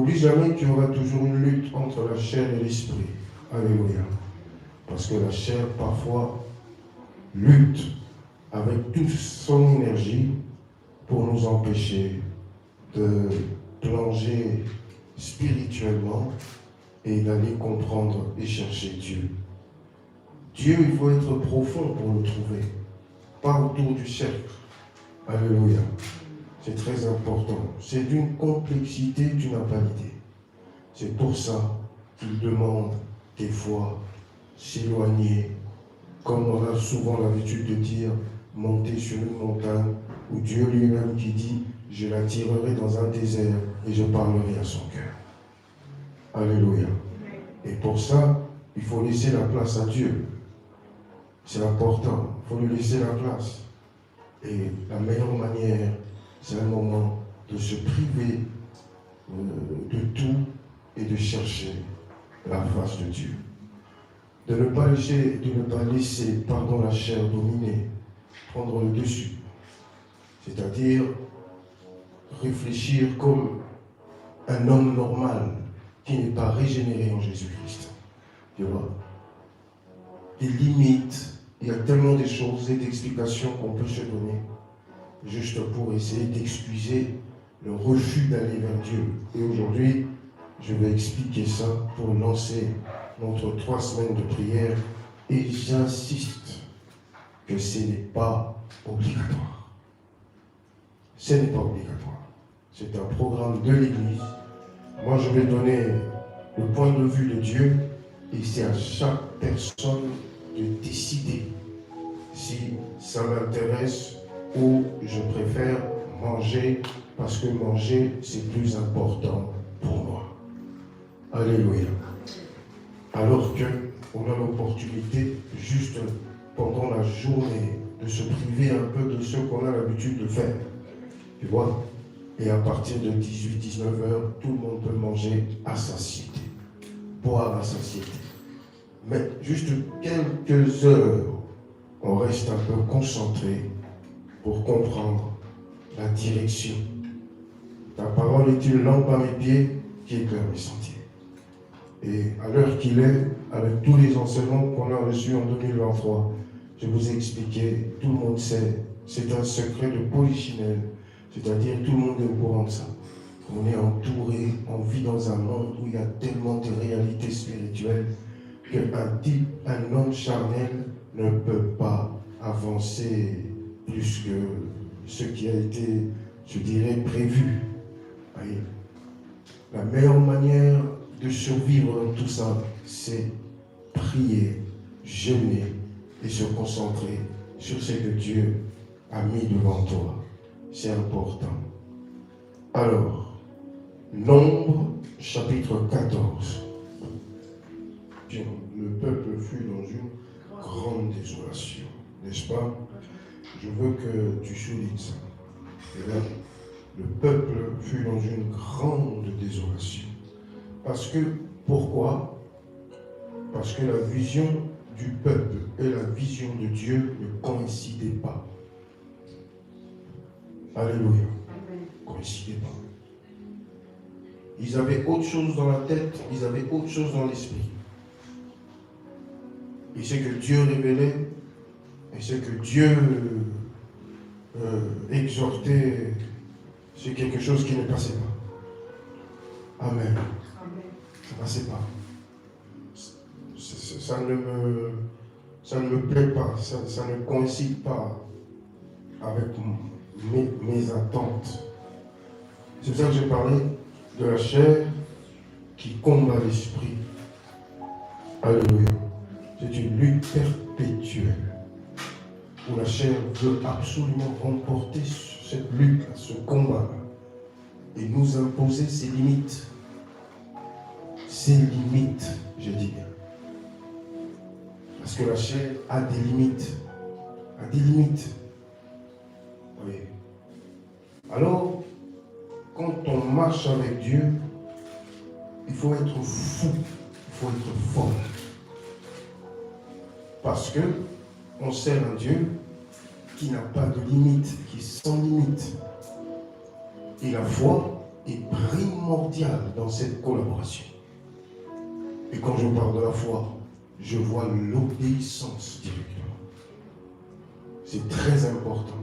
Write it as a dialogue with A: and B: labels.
A: N'oublie jamais qu'il y aura toujours une lutte entre la chair et l'esprit. Alléluia. Parce que la chair, parfois, lutte avec toute son énergie pour nous empêcher de plonger spirituellement et d'aller comprendre et chercher Dieu. Dieu, il faut être profond pour le trouver, pas autour du cercle. Alléluia. C'est très important. C'est d'une complexité, tu n'as pas l'idée. C'est pour ça qu'il demande des fois s'éloigner, comme on a souvent l'habitude de dire, monter sur une montagne, où Dieu lui-même qui dit, je l'attirerai dans un désert et je parlerai à son cœur. Alléluia. Et pour ça, il faut laisser la place à Dieu. C'est important, il faut lui laisser la place. Et la meilleure manière, c'est un moment de se priver de tout et de chercher la face de Dieu. De ne pas laisser la chair dominer, prendre le dessus. C'est-à-dire réfléchir comme un homme normal qui n'est pas régénéré en Jésus-Christ. Tu vois? Des limites, il y a tellement de choses et d'explications qu'on peut se donner juste pour essayer d'excuser le refus d'aller vers Dieu. Et aujourd'hui, je vais expliquer ça pour lancer notre 3 semaines de prière. Et j'insiste que ce n'est pas obligatoire. Ce n'est pas obligatoire. C'est un programme de l'Église. Moi, je vais donner le point de vue de Dieu et c'est à chaque personne de décider si ça m'intéresse ou je préfère manger parce que manger, c'est plus important pour moi. Alléluia. Alors qu'on a l'opportunité, juste pendant la journée, de se priver un peu de ce qu'on a l'habitude de faire. Tu vois? Et à partir de 18-19 heures, tout le monde peut manger à satiété, boire à satiété. Mais juste quelques heures, on reste un peu concentré pour comprendre la direction. Ta parole est une lampe à mes pieds qui éclaire mes sentiers. Et à l'heure qu'il est, avec tous les enseignements qu'on a reçus en 2023, je vous ai expliqué, tout le monde sait, c'est un secret de polichinelle, c'est-à-dire tout le monde est au courant de ça. On est entouré, on vit dans un monde où il y a tellement de réalités spirituelles qu'un homme charnel ne peut pas avancer plus que ce qui a été, je dirais, prévu. Voyez. La meilleure manière de survivre dans tout ça, c'est prier, jeûner et se concentrer sur ce que Dieu a mis devant toi. C'est important. Alors, Nombre, chapitre 14. Le peuple fut dans une grande désolation, n'est-ce pas? Je veux que tu soulignes ça. Et là, le peuple fut dans une grande désolation. Parce que, pourquoi? Parce que la vision du peuple et la vision de Dieu ne coïncidaient pas. Alléluia. Ne coïncidaient pas. Ils avaient autre chose dans la tête, ils avaient autre chose dans l'esprit. Et ce que Dieu révélait, et ce que Dieu exhortait, c'est quelque chose qui ne passait pas. Amen. Ça ne passait pas. Ça ne me plaît pas, ça ne coïncide pas avec mes attentes. C'est pour ça que j'ai parlé de la chair qui combat l'esprit. Alléluia. C'est une lutte perpétuelle où la chair veut absolument remporter cette lutte, ce combat et nous imposer ses limites. Ses limites, je dis bien. Parce que la chair a des limites. A des limites. Oui. Alors, quand on marche avec Dieu, il faut être fou, il faut être fort. Parce que on sert un Dieu qui n'a pas de limite, qui est sans limite. Et la foi, est primordial dans cette collaboration. Et quand je parle de la foi, je vois l'obéissance directement. C'est très important.